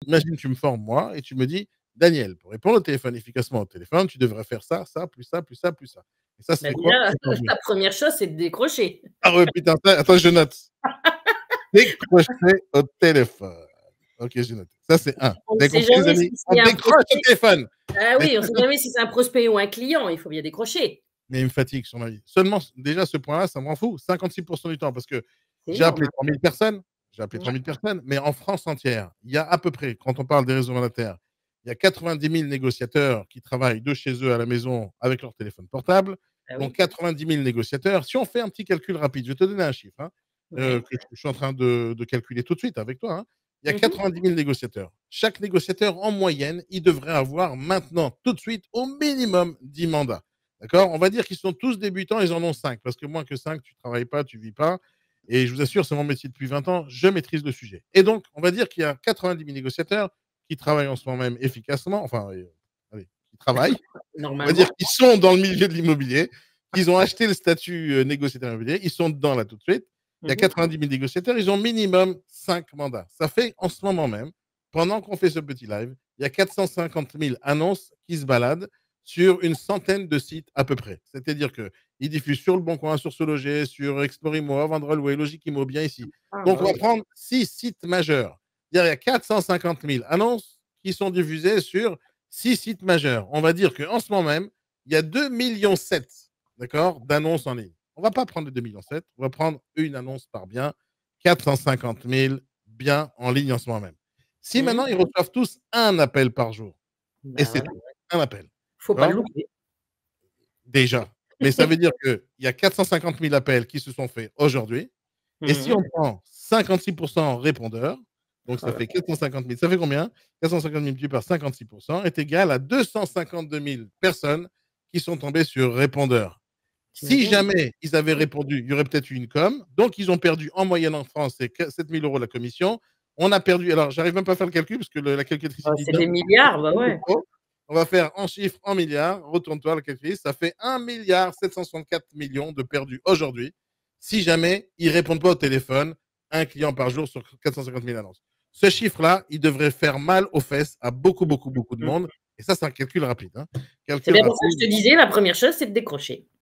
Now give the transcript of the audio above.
imagine, tu me formes moi et tu me dis: «Daniel, pour répondre au téléphone efficacement au téléphone, tu devrais faire ça, ça, plus ça, plus ça, plus ça». Et ça Bah, serait quoi déjà, aujourd'hui? la première chose, c'est de décrocher. Ah ouais, putain, ça attends, je note. Décrocher au téléphone. OK, j'ai noté. Ça, c'est un. On Vous ne avez sait compris les jamais amis? si On c'est un décroche au prospect. téléphone. Ah Mais oui, on sait jamais si c'est un prospect ou un client, il faut bien décrocher. mais il me fatigue son avis. Seulement déjà ce point-là, ça m'en fout 56 du temps parce que C'est j'ai énorme, appelé hein. 3000 personnes, j'ai appelé Ouais. 3000 personnes, mais en France entière, il y a à peu près, quand on parle des réseaux monétaires, il y a 90 000 négociateurs qui travaillent de chez eux à la maison avec leur téléphone portable. Bah Donc oui. 90 000 négociateurs. Si on fait un petit calcul rapide, je vais te donner un chiffre, hein, Ouais. que je suis en train de calculer tout de suite avec toi, hein. Il y a Mmh mh. 90 000 négociateurs. Chaque négociateur, en moyenne, il devrait avoir maintenant, tout de suite, au minimum 10 mandats. D'accord? On va dire qu'ils sont tous débutants, ils en ont 5, parce que moins que 5, tu ne travailles pas, tu ne vis pas. Et je vous assure, c'est mon métier depuis 20 ans, je maîtrise le sujet. Et donc, on va dire qu'il y a 90 000 négociateurs qui travaillent en ce moment même efficacement, enfin, allez, qui travaillent. On va dire Normalement. qu'ils sont dans le milieu de l'immobilier, qu'ils ont acheté le statut négociateur immobilier, ils sont dedans là tout de suite. Il y a Mmh mh. 90 000 négociateurs, ils ont minimum 5 mandats. Ça fait en ce moment même, pendant qu'on fait ce petit live, il y a 450 000 annonces qui se baladent sur une centaine de sites à peu près. C'est-à-dire qu'ils diffusent sur Le Bon Coin, sur Se Loger, sur Explore Imo, Vendre Louer, Logique Immo, bien ici. Ah Donc, bah on va oui. prendre 6 sites majeurs. Il y a 450 000 annonces qui sont diffusées sur 6 sites majeurs. On va dire qu'en ce moment même, il y a 2,7 millions, d'accord, d'annonces en ligne. On ne va pas prendre les 2,7 millions, on va prendre une annonce par bien, 450 000 biens en ligne en ce moment même. Si Mmh maintenant mh. ils reçoivent tous un appel par jour, et Bah c'est voilà. tout, un appel, Faut pas le d'accord? louper. Déjà. Mais ça veut dire qu'il y a 450 000 appels qui se sont faits aujourd'hui. Et Mmh si on mh. prend 56% répondeurs, donc Oh ça là fait là. 450 000, ça fait combien? 450 000 multiplié par 56% est égal à 252 000 personnes qui sont tombées sur répondeur. Tu Si imagines? jamais ils avaient répondu, il y aurait peut-être eu une com. Donc, ils ont perdu en moyenne en France, c'est 7 000 € la commission. On a perdu, alors j'arrive même pas à faire le calcul parce que la calculatrice Bah, dit c'est non. des milliards, bah ouais. On va faire en chiffres, en milliards. Retourne-toi la calculatrice. Ça fait 1,764 milliard de perdus aujourd'hui. Si jamais ils répondent pas au téléphone, un client par jour sur 450 000 annonces. Ce chiffre-là, il devrait faire mal aux fesses à beaucoup, beaucoup, beaucoup de Mmh. monde. Et ça, c'est un calcul rapide, hein. C'est Calcul bien pour ça que rapide. je te disais, la première chose, c'est de décrocher.